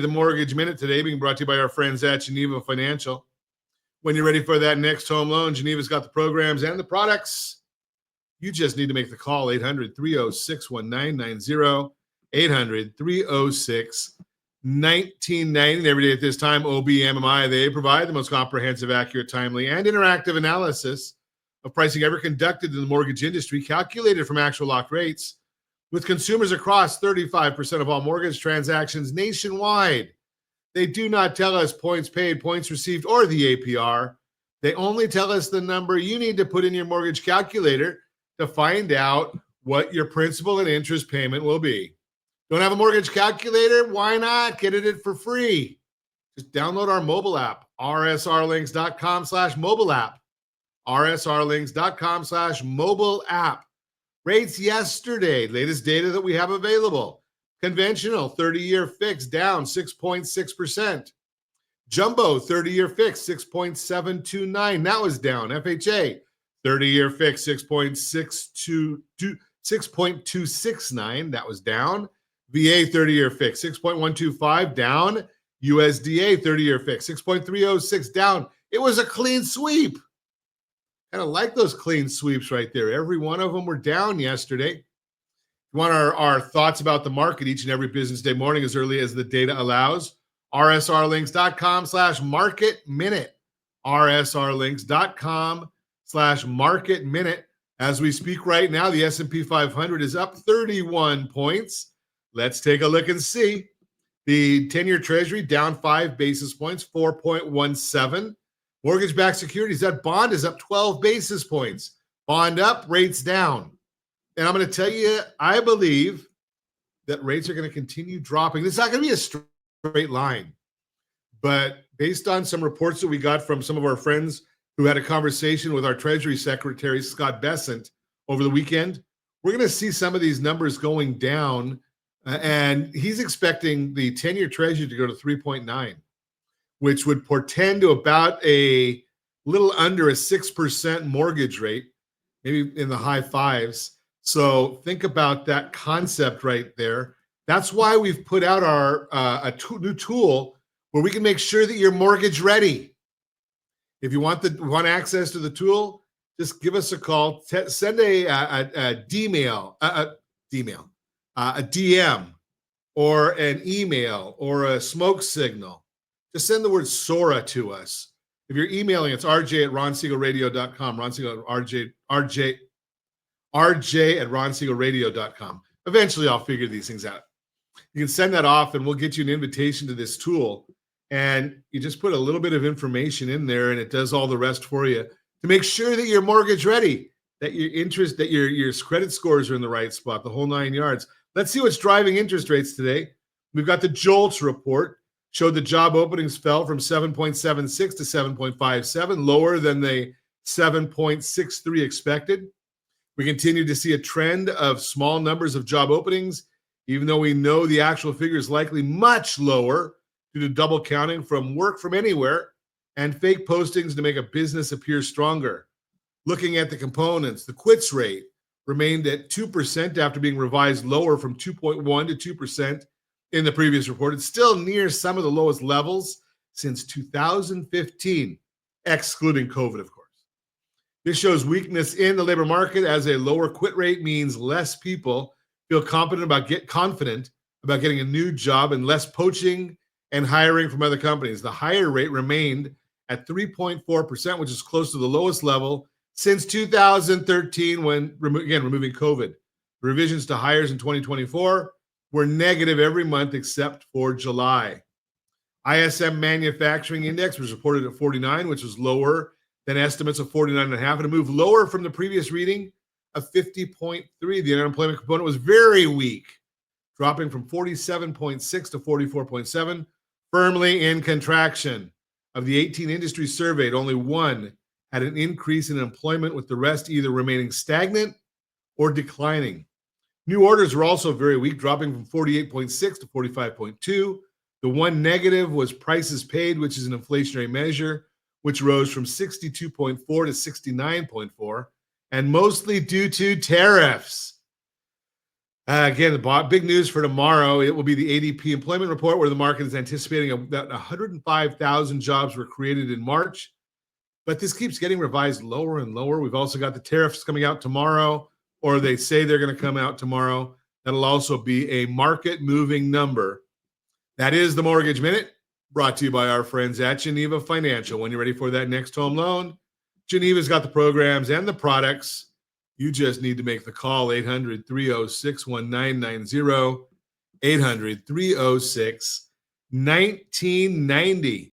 the Mortgage Minute today, being brought to you by our friends at Geneva Financial. When you're ready for that next home loan, Geneva's got the programs and the products. You just need to make the call, 800-306-1990, 800-306-1990. Every day at this time, OBMMI, they provide the most comprehensive, accurate, timely, and interactive analysis of pricing ever conducted in the mortgage industry, calculated from actual locked rates, with consumers across 35% of all mortgage transactions nationwide. They do not tell us points paid, points received, or the APR. They only tell us the number you need to put in your mortgage calculator to find out what your principal and interest payment will be. Don't have a mortgage calculator? Why not? Get it for free. Just download our mobile app, rsrlinks.com/mobile app, rsrlinks.com/mobile app. Rates yesterday, latest data that we have available. Conventional 30-year fixed down 6.6%. Jumbo 30-year fixed 6.729. That was down. FHA 30-year fixed 6.269. That was down. VA 30-year fixed 6.125 down. USDA 30-year fixed 6.306 down. It was a clean sweep. Kind of like those clean sweeps right there. Every one of them were down yesterday. You want our thoughts about the market each and every business day morning as early as the data allows. rsrlinks.com/market minute. rsrlinks.com/market minute. As we speak right now, the S&P 500 is up 31 points. Let's take a look and see. The 10-year Treasury down 5 basis points, 4.17. Mortgage-backed securities, that bond is up 12 basis points. Bond up, rates down. And I'm going to tell you, I believe that rates are going to continue dropping. It's not going to be a straight line. But based on some reports that we got from some of our friends who had a conversation with our Treasury Secretary, Scott Bessent, over the weekend, we're going to see some of these numbers going down. And he's expecting the 10-year Treasury to go to 3.9, which would portend to about a little under a 6% mortgage rate, maybe in the high fives. So think about that concept right there. That's why we've put out our new tool where we can make sure that you're mortgage ready. If you want access to the tool, just give us a call. Send a DM or an email or a smoke signal. Just send the word Sora to us. If you're emailing, it's rj@ronsiegelradio.com. rj@ronsiegelradio.com. Eventually, I'll figure these things out. You can send that off, and we'll get you an invitation to this tool. And you just put a little bit of information in there, and it does all the rest for you to make sure that you're mortgage ready, that your interest, that your credit scores are in the right spot, the whole 9 yards. Let's see what's driving interest rates today. We've got the JOLTS report. Showed the job openings fell from 7.76 to 7.57, lower than the 7.63 expected. We continue to see a trend of small numbers of job openings, even though we know the actual figure is likely much lower due to double counting from work from anywhere and fake postings to make a business appear stronger. Looking at the components, the quits rate remained at 2% after being revised lower from 2.1 to 2% in the previous report. It's still near some of the lowest levels since 2015, excluding COVID, of course. This shows weakness in the labor market, as a lower quit rate means less people feel confident about getting a new job and less poaching and hiring from other companies. The hire rate remained at 3.4%, which is close to the lowest level since 2013 when, again, removing COVID. Revisions to hires in 2024 were negative every month except for July. ISM Manufacturing Index was reported at 49, which was lower than estimates of 49.5, and a move lower from the previous reading of 50.3. The unemployment component was very weak, dropping from 47.6 to 44.7, firmly in contraction. Of the 18 industries surveyed, only one had an increase in employment, with the rest either remaining stagnant or declining. New orders were also very weak, dropping from 48.6 to 45.2. The one negative was prices paid, which is an inflationary measure, which rose from 62.4 to 69.4, and mostly due to tariffs. Again, the big news for tomorrow, it will be the ADP employment report, where the market is anticipating that 105,000 jobs were created in March. But this keeps getting revised lower and lower. We've also got the tariffs coming out tomorrow, or they say they're going to come out tomorrow. That'll also be a market moving number. That is the Mortgage Minute, brought to you by our friends at Geneva Financial. When you're ready for that next home loan, Geneva's got the programs and the products. You just need to make the call, 800-306-1990, 800-306-1990.